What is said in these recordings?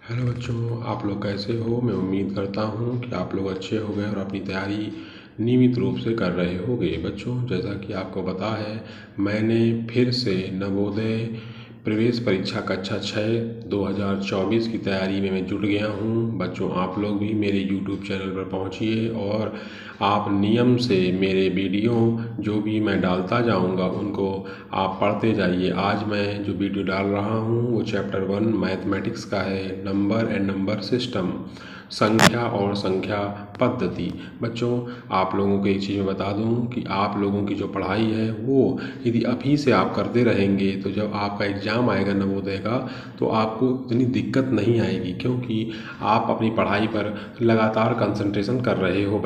Hello बच्चों, आप लोग कैसे हो। मैं उम्मीद करता हूँ कि आप लोग अच्छे हो गए और अपनी तैयारी नियमित रूप से कर रहे होंगे। बच्चों, जैसा कि आपको पता है, मैंने फिर से नवोदय प्रवेश परीक्षा कक्षा 6 2024 की तैयारी में मैं जुट गया हूँ। बच्चों, आप लोग भी मेरे यूट्यूब चैनल पर पहुँचिए और आप नियम से मेरे वीडियो जो भी मैं डालता जाऊँगा उनको आप पढ़ते जाइए। आज मैं जो वीडियो डाल रहा हूँ वो चैप्टर 1 मैथमेटिक्स का है, नंबर एंड नंबर सिस्टम, संख्या और संख्या पद्धति। बच्चों, आप लोगों को एक चीज़ मैं बता दूं कि आप लोगों की जो पढ़ाई है वो यदि अभी से आप करते रहेंगे तो जब आपका एग्ज़ाम आएगा नवोदय का तो आपको इतनी दिक्कत नहीं आएगी, क्योंकि आप अपनी पढ़ाई पर लगातार कंसंट्रेशन कर रहे हो।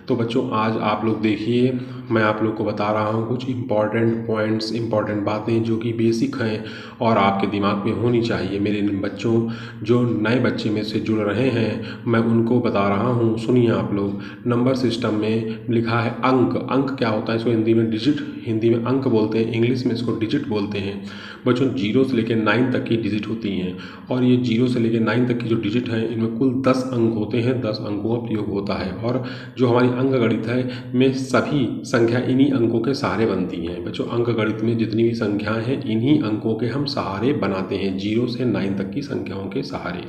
तो बच्चों, आज आप लोग देखिए, मैं आप लोग को बता रहा हूँ कुछ इम्पॉर्टेंट पॉइंट्स, इम्पॉर्टेंट बातें जो कि बेसिक हैं और आपके दिमाग में होनी चाहिए। मेरे बच्चों, जो नए बच्चे में से जुड़ रहे हैं, मैं उनको बता रहा हूँ, सुनिए आप लोग। नंबर सिस्टम में लिखा है अंक। अंक क्या होता है? इसको हिंदी में डिजिट, हिंदी में अंक बोलते हैं, इंग्लिश में इसको डिजिट बोलते हैं। बच्चों, 0 से लेकर 9 तक की डिजिट होती हैं और ये 0 से लेकर 9 तक की जो डिजिट हैं इनमें कुल 10 अंक होते हैं। 10 अंकों का प्रयोग होता है और जो हमारी अंक गणित है में सभी संख्या इन्हीं अंकों के सहारे बनती हैं। बच्चों, अंक गणित में जितनी भी संख्याएं हैं इन्हीं अंकों के हम सहारे बनाते हैं, 0 से 9 तक की संख्याओं के सहारे।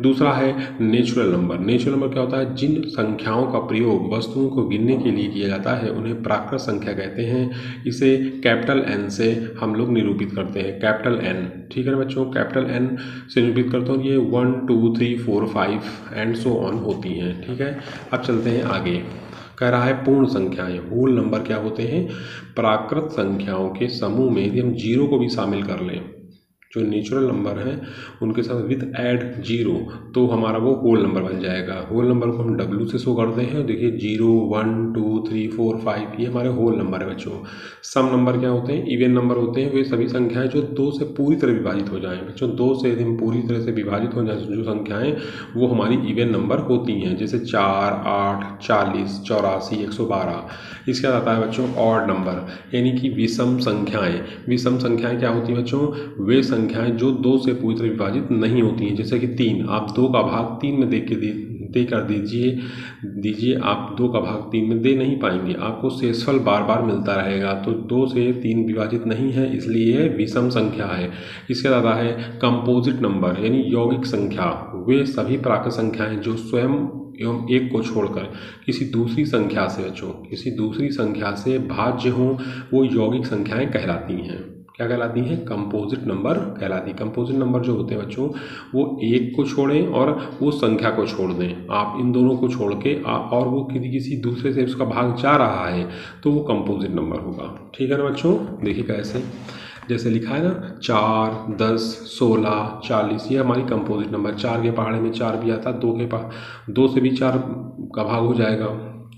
दूसरा है नेचुरल नंबर। नेचुरल नंबर क्या होता है? जिन संख्याओं का प्रयोग वस्तुओं को गिनने के लिए किया जाता है उन्हें प्राकृत संख्या कहते हैं। इसे कैपिटल एन से हम लोग निरूपित करते हैं, कैपिटल एन। ठीक है ना बच्चों, कैपिटल एन से निरूपित करते हैं। ये 1 2 3 4 5 एंड सो ऑन होती हैं। ठीक है, अब चलते हैं आगे। कह रहा है पूर्ण संख्याएं, होल नंबर क्या होते हैं? प्राकृत संख्याओं के समूह में यदि हम 0 को भी शामिल कर लें, जो नेचुरल नंबर हैं उनके साथ विथ ऐड 0, तो हमारा वो होल नंबर बन जाएगा। होल नंबर को हम W से शो करते हैं। देखिए 0 1 2 3 4 5 ये हमारे होल नंबर है। बच्चों, सम नंबर क्या होते हैं? इवन नंबर होते हैं। वे सभी संख्याएं जो 2 से पूरी तरह विभाजित हो जाएं। बच्चों, 2 से यदि हम पूरी तरह से विभाजित हो जाए जो संख्याएं, वो हमारी इवन नंबर होती हैं, जैसे 4 8 40 84 112। इसके बाद आता है बच्चों ऑड नंबर, यानी कि विषम संख्याएं। विषम संख्याएं क्या होती हैं बच्चों? वे संख्याएं जो 2 से पूरी तरह विभाजित नहीं होती हैं, जैसे कि 3। आप 2 का भाग 3 में देकर दीजिए आप 2 का भाग 3 में दे नहीं पाएंगे, आपको शेषफल बार बार मिलता रहेगा। तो 2 से 3 विभाजित नहीं है, इसलिए विषम संख्या है। इसके बाद आता है कंपोजिट नंबर, यानी यौगिक संख्या। वे सभी प्राकृत संख्याएं जो स्वयं एवं एक को छोड़कर किसी दूसरी संख्या से, बच्चों किसी दूसरी संख्या से भाज्य हों, वो यौगिक संख्याएं कहलाती हैं। क्या कहलाती हैं? कंपोजिट नंबर कहलाती है। कंपोजिट नंबर जो होते हैं बच्चों, वो एक को छोड़ें और वो संख्या को छोड़ दें। आप इन दोनों को छोड़ के और वो किसी दूसरे से उसका भाग जा रहा है तो वो कंपोजिट नंबर होगा। ठीक है ना बच्चों? देखिए कैसे, जैसे लिखा है ना, 4 10 16 40, ये हमारी कंपोजिट नंबर। 4 के पहाड़े में 4 भी आता है, 2 से भी 4 का भाग हो जाएगा।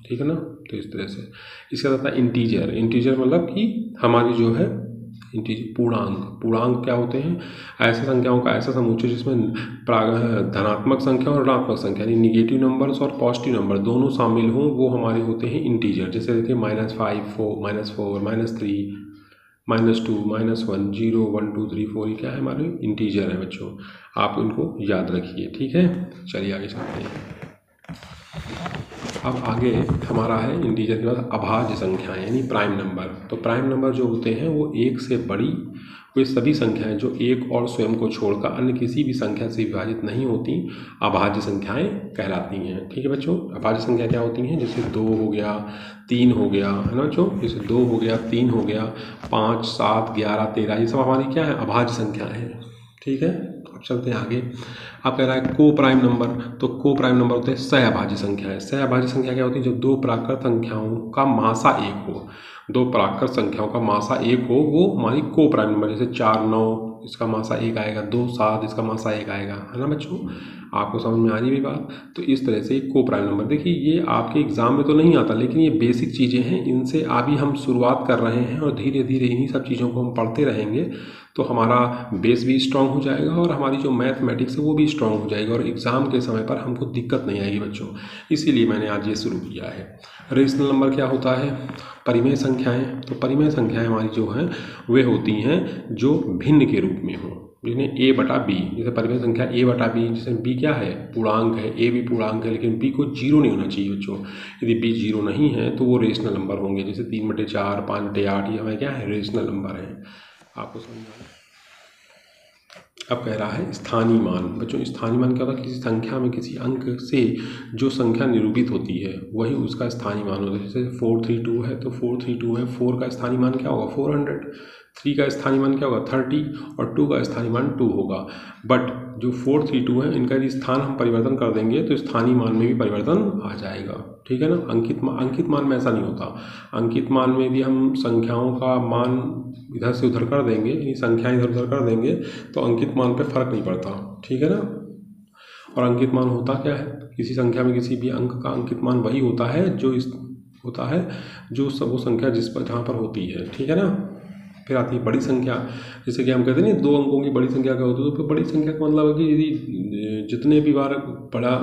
ठीक है ना? तो इस तरह से। इसके बाद आता है इंटीजर। इंटीजर मतलब कि हमारी जो है पूर्णांक। पूर्णांक क्या होते हैं? ऐसे संख्याओं का ऐसा समूह जिसमें धनात्मक संख्या और ऋणात्मक संख्या, यानी निगेटिव नंबर्स और पॉजिटिव नंबर दोनों शामिल हों, वो हमारे होते हैं इंटीजर। जैसे देखिए -5 4 -4 -3 -2 -1 0 1 2 3 4, ये क्या है? हमारे इंटीजर है बच्चों। आप इनको याद रखिए। ठीक है, चलिए आगे चलते हैं। अब आगे हमारा है इंटीजर के बाद अभाज्य संख्याएं, यानी प्राइम नंबर। तो प्राइम नंबर जो होते हैं वो एक से बड़ी वे सभी संख्याएं जो एक और स्वयं को छोड़कर अन्य किसी भी संख्या से विभाजित नहीं होती, अभाज्य संख्याएं कहलाती हैं। ठीक है बच्चों, अभाज्य संख्या क्या होती हैं? जैसे 2 हो गया, 3 हो गया, है ना बच्चों? जैसे 2 हो गया, 3 हो गया, 5 7 11 13, ये सब हमारी क्या है? अभाज्य संख्याएं हैं। ठीक है, अब चलते हैं आगे। अब कह रहा है को प्राइम नंबर। तो को प्राइम नंबर होते हैं सहअभाज्य संख्या है। सहअभाज्य संख्या क्या होती है? जब 2 प्राकृत संख्याओं का मासा 1 हो, 2 प्राकृत संख्याओं का मासा 1 हो, वो हमारी को प्राइम नंबर। जैसे 4 9 इसका मासा 1 आएगा, 2 7 इसका मासा 1 आएगा, है ना बच्चों? आपको समझ में आ रही है बात? तो इस तरह से को प्राइम नंबर। देखिए ये आपके एग्जाम में तो नहीं आता, लेकिन ये बेसिक चीज़ें हैं, इनसे अभी हम शुरुआत कर रहे हैं और धीरे धीरे इन्हीं सब चीज़ों को हम पढ़ते रहेंगे तो हमारा बेस भी स्ट्रांग हो जाएगा और हमारी जो मैथमेटिक्स है वो भी स्ट्रांग हो जाएगी और एग्ज़ाम के समय पर हमको दिक्कत नहीं आएगी बच्चों। इसीलिए मैंने आज ये शुरू किया है। रेशनल नंबर क्या होता है? परिमेय संख्याएं। तो परिमेय संख्याएं हमारी जो हैं वे होती हैं जो भिन्न के रूप में हों। जिन्हें a बटा b, जैसे परिमेय संख्या a बटा b, जिसमें b क्या है, पूर्णांक है, a भी पूर्णांक है, लेकिन b को 0 नहीं होना चाहिए बच्चों। यदि b 0 नहीं है तो वो रेशनल नंबर होंगे, जैसे 3/4, 5/8, ये हमें क्या है, रेशनल नंबर है। आपको समझा। अब कह रहा है स्थानीय मान। बच्चों स्थानीय मान क्या होता है, किसी संख्या में किसी अंक से जो संख्या निरूपित होती है वही उसका स्थानीय मान होता है। जैसे 432 है तो 432 है, 4 का स्थानीय मान क्या होगा, 400, 3 का स्थानीय मान क्या होगा, 30, और 2 का स्थानीय मान 2 होगा। बट जो 432 है, इनका यदि स्थान हम परिवर्तन कर देंगे तो स्थानीय मान में भी परिवर्तन आ जाएगा, ठीक है ना। अंकित मान में ऐसा नहीं होता। अंकित मान में भी हम संख्याओं का मान इधर से उधर कर देंगे, यानी संख्याएं इधर उधर कर देंगे तो अंकित मान पे फर्क नहीं पड़ता, ठीक है ना। और अंकित मान होता क्या है, किसी संख्या में किसी भी अंक का अंकित मान वही होता है जो वो संख्या जिस पर जहाँ पर होती है, ठीक है ना। फिर आती है बड़ी संख्या। जैसे कि हम कहते हैं ना 2 अंकों की बड़ी संख्या क्या होती है, तो बड़ी संख्या का मतलब है कि यदि जितने भी बार बड़ा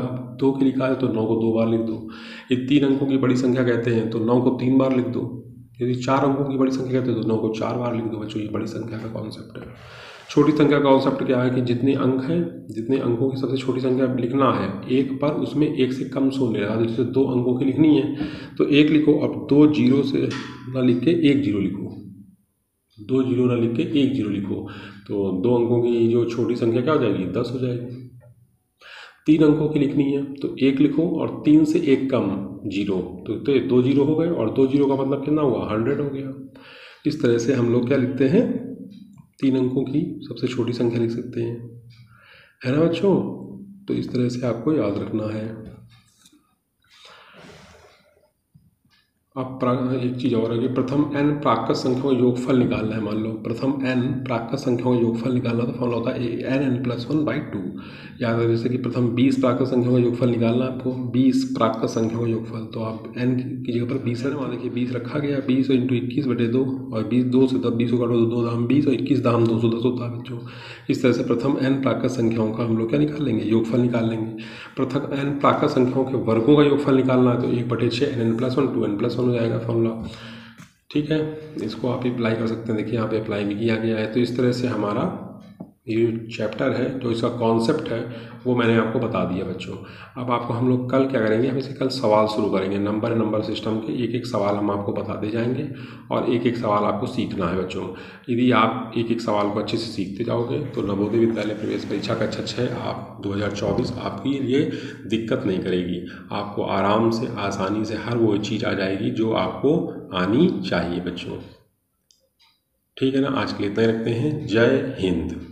2 के लिखा है तो 9 को 2 बार लिख दो। यदि 3 अंकों की बड़ी संख्या कहते हैं तो 9 को 3 बार लिख दो। यदि 4 अंकों की बड़ी संख्या कहते हैं तो 9 को 4 बार लिख दो। बच्चों ये बड़ी संख्या का कॉन्सेप्ट है। छोटी संख्या का कॉन्सेप्ट क्या है कि जितने अंक हैं, जितने अंकों की सबसे छोटी संख्या लिखना है, एक पर उसमें एक से कम शून्य रहा। जैसे 2 अंकों की लिखनी है तो 1 लिखो, अब 2 जीरो से ना लिख के 1 जीरो लिखो, 2 जीरो ना लिख के 1 जीरो लिखो, तो 2 अंकों की जो छोटी संख्या क्या हो जाएगी, 10 हो जाएगी। 3 अंकों की लिखनी है तो 1 लिखो और 3 से 1 कम जीरो, तो 2 जीरो हो गए, और 2 जीरो का मतलब कितना हुआ, 100 हो गया। इस तरह से हम लोग क्या लिखते हैं, 3 अंकों की सबसे छोटी संख्या लिख सकते हैं, है ना बच्चों। तो इस तरह से आपको याद रखना है। अब एक चीज़ और है कि प्रथम n प्राकृत संख्याओं का योगफल निकालना है। मान लो प्रथम n प्राकृत संख्याओं का योगफल निकालना, तो फॉर्मूला होता है n+1/2। याद है, जैसे कि प्रथम 20 प्राकृत संख्याओं का योगफल निकालना है आपको, 20 प्राकृत संख्याओं का योगफल, तो आप n की जगह पर 20 है ना, देखिए 20 रखा गया, 20 × 21/2, और 20 2 से 20 को काटो तो 2 दाम 20 और 21 दाम 210 होता है बच्चों। इस तरह से प्रथम n प्राकृत संख्याओं का हम लोग क्या निकाल लेंगे, योगफल निकाल लेंगे। प्रथम n प्राकृत संख्याओं के वर्गों का योगफल निकालना है तो 1/6 nn+1 2n+1 हो जाएगा फॉर्मूला, ठीक है। इसको आप अप्लाई कर सकते हैं, देखिए यहाँ पे अप्लाई भी किया गया है। तो इस तरह से हमारा ये चैप्टर है, जो इसका कॉन्सेप्ट है वो मैंने आपको बता दिया बच्चों। अब आपको हम लोग कल क्या करेंगे, हम इसे कल सवाल शुरू करेंगे। नंबर सिस्टम के एक एक सवाल हम आपको बताते जाएंगे और एक एक सवाल आपको सीखना है बच्चों। यदि आप एक एक सवाल को अच्छे से सीखते जाओगे तो नवोदय विद्यालय प्रवेश परीक्षा कक्षा 6 आप 2024 आपकी लिए दिक्कत नहीं करेगी। आपको आराम से, आसानी से हर वो चीज़ आ जाएगी जो आपको आनी चाहिए बच्चों, ठीक है ना। आज के लिए इतना ही रखते हैं। जय हिंद।